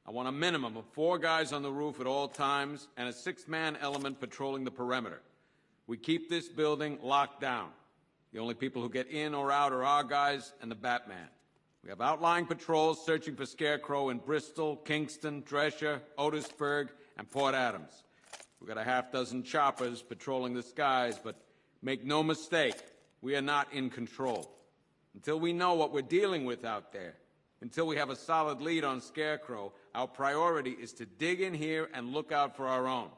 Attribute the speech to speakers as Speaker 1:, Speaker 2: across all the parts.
Speaker 1: I want a minimum of 4 guys on the roof at all times and a 6-man element patrolling the perimeter. We keep this building locked down. The only people who get in or out are our guys and the Batman. We have outlying patrols searching for Scarecrow in Bristol, Kingston, Drescher, Otisburg, and Port Adams. We've got a half-dozen choppers patrolling the skies, but make no mistake, we are not in control. Until we know what we're dealing with out there, until we have a solid lead on Scarecrow, our priority is to dig in here and look out for our own.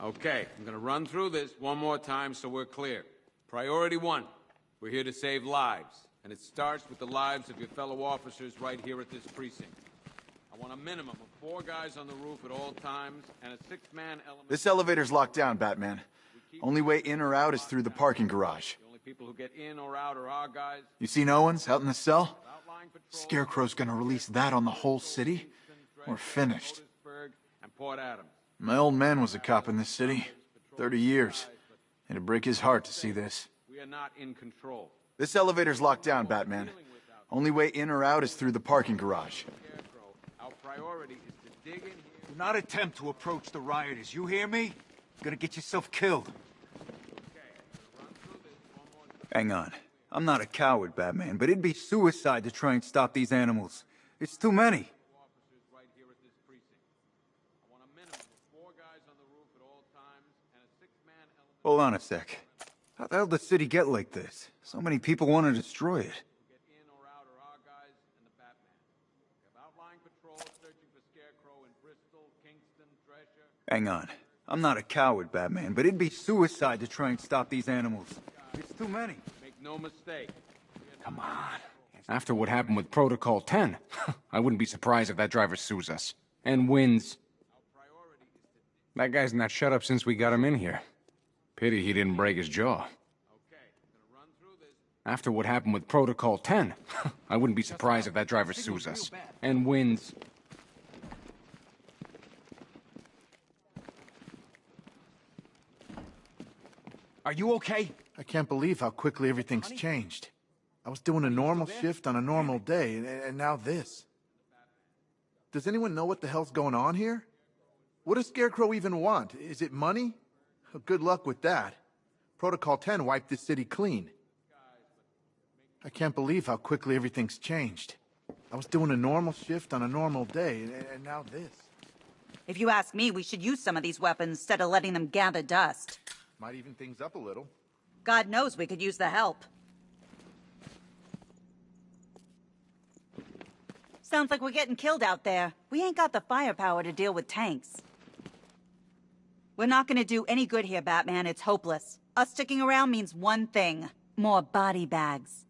Speaker 1: Okay, I'm going to run through this one more time so we're clear. Priority 1, we're here to save lives, and it starts with the lives of your fellow officers right here at this precinct. I want a minimum of 4 guys on the roof at all times and a 6-man element...
Speaker 2: This elevator's locked down, Batman. Only way in or out is through the parking garage.
Speaker 1: The only people who get in or out are our guys.
Speaker 2: You see no one's out in the cell? Scarecrow's gonna release that on the whole city? We're finished. My old man was a cop in this city. 30 years. It'd break his heart to see this.
Speaker 1: We are not in control.
Speaker 2: This elevator's locked down, Batman. Only way in or out is through the parking garage.
Speaker 1: Our priority is to dig in here.
Speaker 3: Do not attempt to approach the rioters, you hear me? You're gonna get yourself killed. Hang on. I'm not a coward, Batman, but it'd be suicide to try and stop these animals. It's too many. Hold on a sec. How the hell did the city get like this? So many people want to destroy it. Hang on. I'm not a coward, Batman, but it'd be suicide to try and stop these animals. It's too many.
Speaker 1: Make no mistake.
Speaker 4: Come on. After what happened with Protocol 10, I wouldn't be surprised if that driver sues us. And wins. That guy's not shut up since we got him in here. Pity he didn't break his jaw. After what happened with Protocol 10, I wouldn't be surprised if that driver sues us. And wins.
Speaker 3: Are you okay?
Speaker 5: I can't believe how quickly everything's changed. I was doing a normal shift on a normal day, and now this. Does anyone know what the hell's going on here? What does Scarecrow even want? Is it money? Good luck with that. Protocol 10 wiped this city clean. I can't believe how quickly everything's changed. I was doing a normal shift on a normal day, and now this.
Speaker 6: If you ask me, we should use some of these weapons instead of letting them gather dust.
Speaker 5: Might even things up a little.
Speaker 6: God knows we could use the help. Sounds like we're getting killed out there. We ain't got the firepower to deal with tanks. We're not gonna do any good here, Batman. It's hopeless. Us sticking around means one thing. More body bags.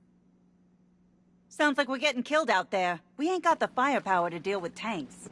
Speaker 6: Sounds like we're getting killed out there. We ain't got the firepower to deal with tanks.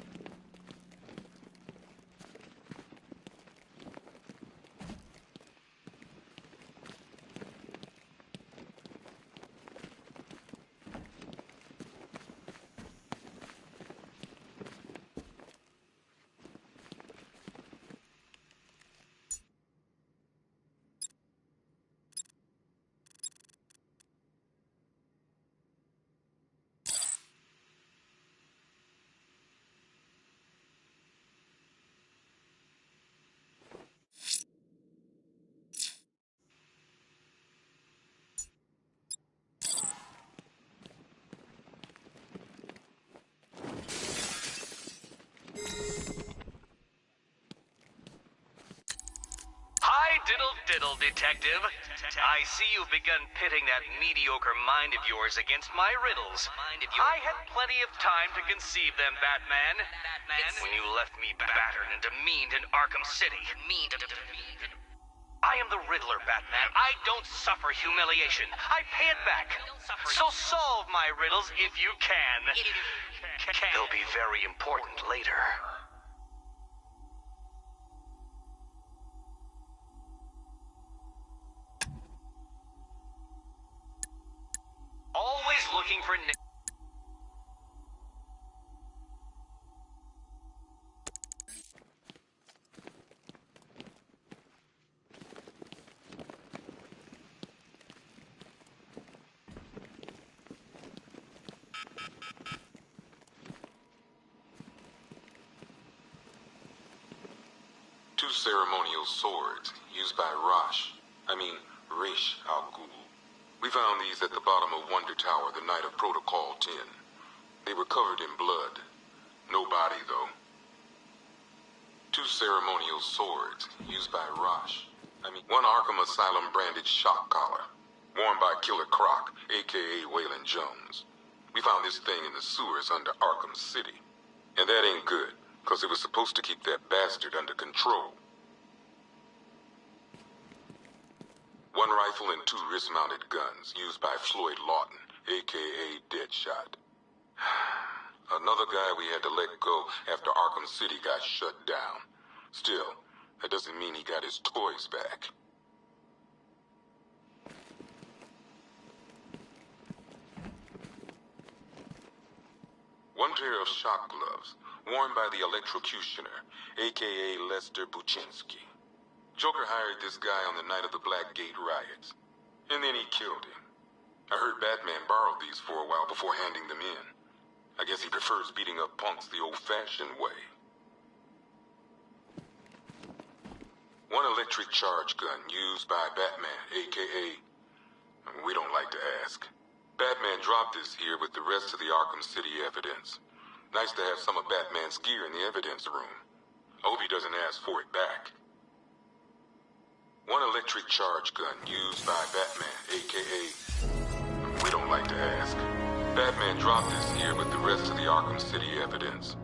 Speaker 7: Diddle, detective. I see you've begun pitting that mediocre mind of yours against my riddles. I had plenty of time to conceive them, Batman. When you left me battered and demeaned in Arkham City. I am the Riddler, Batman. I don't suffer humiliation. I pay it back. So solve my riddles if you can. They'll be very important later. Always looking for...
Speaker 8: ceremonial swords used by Ra's al Ghul. We found these at the bottom of Wonder Tower the night of Protocol 10. They were covered in blood. No body, though. 2 ceremonial swords used by one Arkham Asylum branded shock collar, worn by Killer Croc, aka Waylon Jones. We found this thing in the sewers under Arkham City. And that ain't good, because it was supposed to keep that bastard under control. 1 rifle and 2 wrist-mounted guns used by Floyd Lawton, aka Deadshot. Another guy we had to let go after Arkham City got shut down. Still, that doesn't mean he got his toys back. One pair of shock gloves, worn by the electrocutioner, aka Lester Buczynski. Joker hired this guy on the night of the Blackgate riots, and then he killed him. I heard Batman borrowed these for a while before handing them in. I guess he prefers beating up punks the old-fashioned way. 1 electric charge gun used by Batman, aka... we don't like to ask. Batman dropped this here with the rest of the Arkham City evidence. Nice to have some of Batman's gear in the evidence room. I hope he doesn't ask for it back. 1 electric charge gun used by Batman, aka... we don't like to ask. Batman dropped this here with the rest of the Arkham City evidence.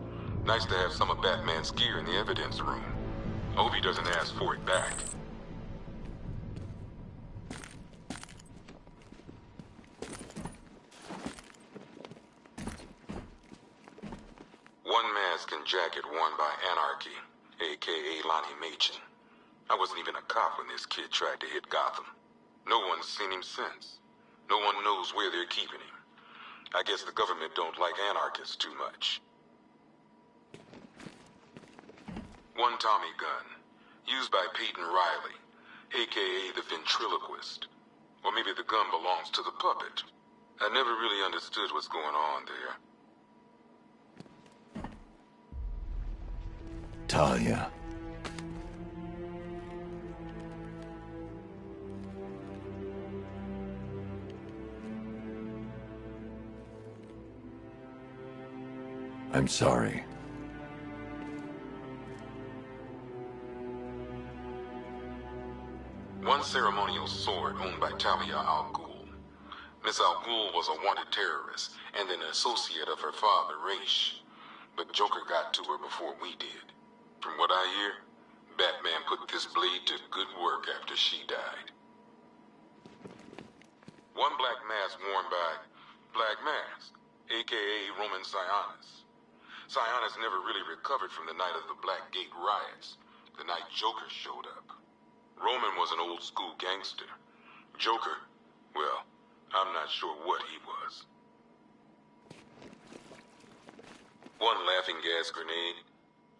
Speaker 8: Nice to have some of Batman's gear in the evidence room. I hope he doesn't ask for it back. One mask and jacket worn by Anarchy, aka Lonnie Machin. I wasn't even a cop when this kid tried to hit Gotham. No one's seen him since. No one knows where they're keeping him. I guess the government don't like anarchists too much. 1 Tommy gun, used by Peyton Riley, aka the ventriloquist. Or maybe the gun belongs to the puppet. I never really understood what's going on there.
Speaker 3: Talia. I'm sorry.
Speaker 8: One ceremonial sword owned by Talia al Ghul. Miss al Ghul was a wanted terrorist and an associate of her father, Ra's. But Joker got to her before we did. From what I hear, Batman put this blade to good work after she died. 1 black mask worn by Black Mask, aka Roman Sionis. Sionis never really recovered from the night of the Blackgate riots, the night Joker showed up. Roman was an old-school gangster. Joker, well, I'm not sure what he was. 1 laughing gas grenade,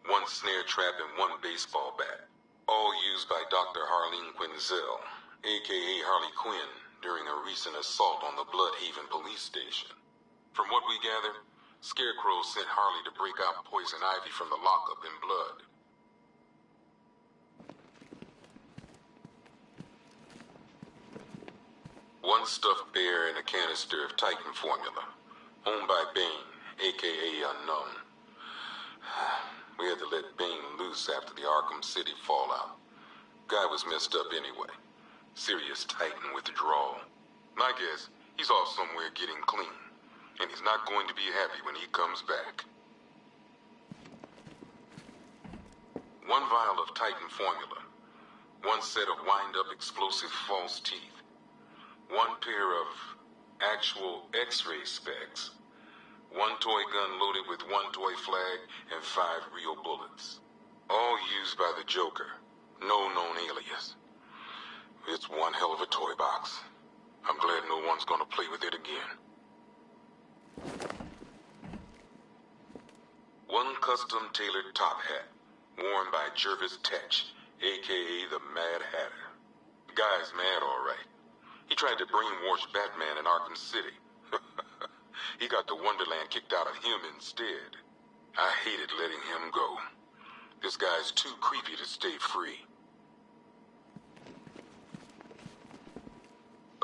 Speaker 8: 1 snare trap, and 1 baseball bat. All used by Dr. Harleen Quinzel, aka Harley Quinn, during a recent assault on the Bloodhaven police station. From what we gather, Scarecrow sent Harley to break out Poison Ivy from the lockup in blood. One stuffed bear and a canister of Titan formula, owned by Bane, aka Unknown. We had to let Bane loose after the Arkham City fallout. Guy was messed up anyway. Serious Titan withdrawal. My guess, he's off somewhere getting clean. And he's not going to be happy when he comes back. 1 vial of Titan formula. 1 set of wind-up explosive false teeth. 1 pair of actual X-ray specs. 1 toy gun loaded with 1 toy flag and 5 real bullets. All used by the Joker. No known alias. It's one hell of a toy box. I'm glad no one's gonna play with it again. 1 custom-tailored top hat, worn by Jervis Tetch, a.k.a. the Mad Hatter. The guy's mad, all right. He tried to brainwash Batman in Arkham City. He got the Wonderland kicked out of him instead. I hated letting him go. This guy's too creepy to stay free.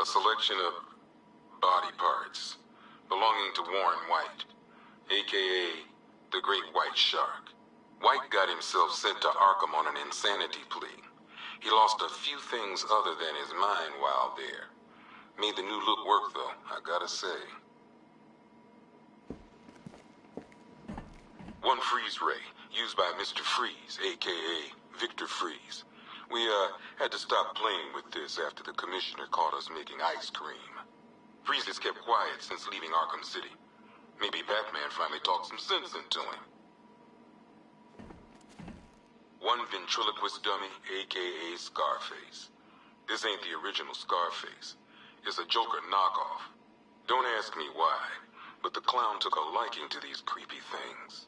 Speaker 8: A selection of body parts belonging to Warren White, a.k.a. the Great White Shark. White got himself sent to Arkham on an insanity plea. He lost a few things other than his mind while there. Made the new look work, though, I gotta say. One freeze ray, used by Mr. Freeze, a.k.a. Victor Freeze. We, had to stop playing with this after the commissioner caught us making ice cream. Freeze has kept quiet since leaving Arkham City. Maybe Batman finally talked some sense into him. One ventriloquist dummy, a.k.a. Scarface. This ain't the original Scarface. It's a Joker knockoff. Don't ask me why, but the clown took a liking to these creepy things.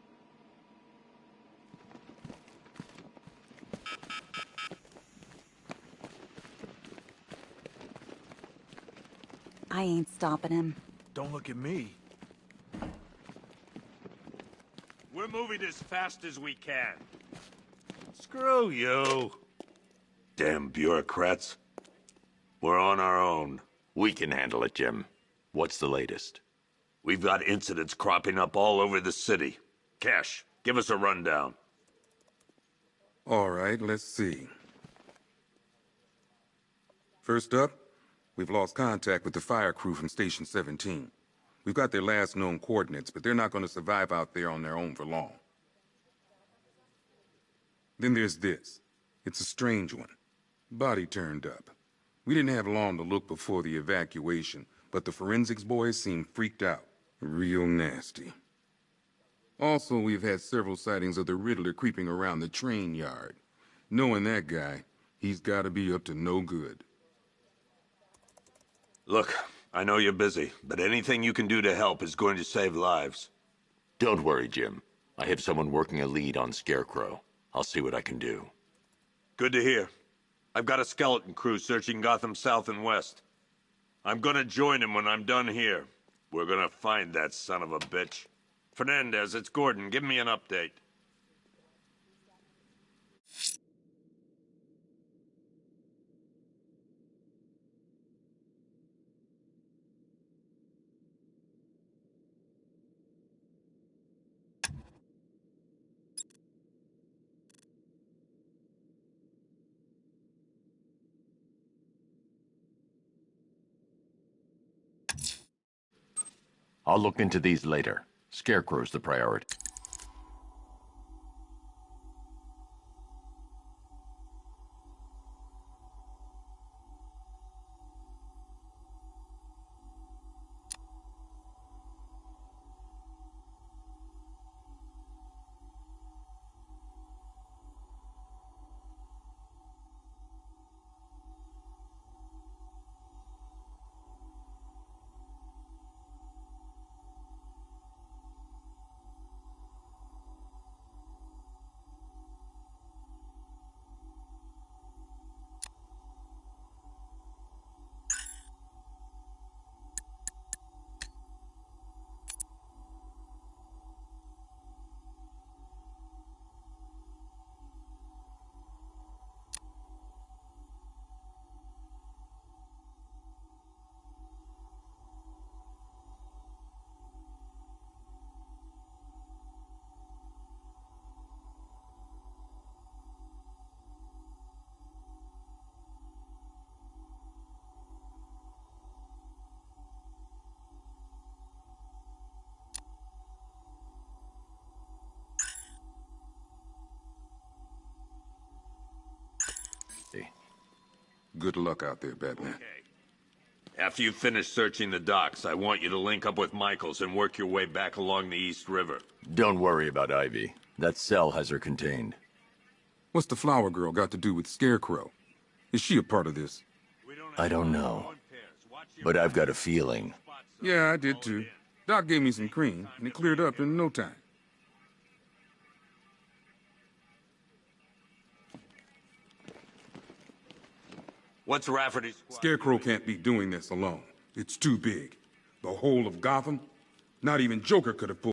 Speaker 6: I ain't stopping him.
Speaker 5: Don't look at me.
Speaker 9: We're moving as fast as we can. Screw you. Damn bureaucrats. We're on our own.
Speaker 10: We can handle it, Jim. What's the latest?
Speaker 9: We've got incidents cropping up all over the city. Cash, give us a rundown.
Speaker 11: All right, let's see. First up, we've lost contact with the fire crew from Station 17. We've got their last known coordinates, but they're not going to survive out there on their own for long. Then there's this. It's a strange one. Body turned up. We didn't have long to look before the evacuation, but the forensics boys seem freaked out. Real nasty. Also, we've had several sightings of the Riddler creeping around the train yard. Knowing that guy, he's got to be up to no good.
Speaker 9: Look, I know you're busy, but anything you can do to help is going to save lives.
Speaker 10: Don't worry, Jim. I have someone working a lead on Scarecrow. I'll see what I can do.
Speaker 9: Good to hear. I've got a skeleton crew searching Gotham South and West. I'm gonna join him when I'm done here. We're gonna find that son of a bitch. Fernandez, it's Gordon. Give me an update.
Speaker 10: I'll look into these later. Scarecrow's the priority.
Speaker 11: Good luck out there, Batman.
Speaker 9: Okay. After you finish searching the docks, I want you to link up with Michaels and work your way back along the East River.
Speaker 10: Don't worry about Ivy. That cell has her contained.
Speaker 11: What's the flower girl got to do with Scarecrow? Is she a part of this?
Speaker 10: I don't know. But I've got a feeling.
Speaker 11: Yeah, I did too. Doc gave me some cream, and it cleared up in no time.
Speaker 9: What's Rafferty's...
Speaker 11: Scarecrow can't be doing this alone. It's too big. The whole of Gotham? Not even Joker could have pulled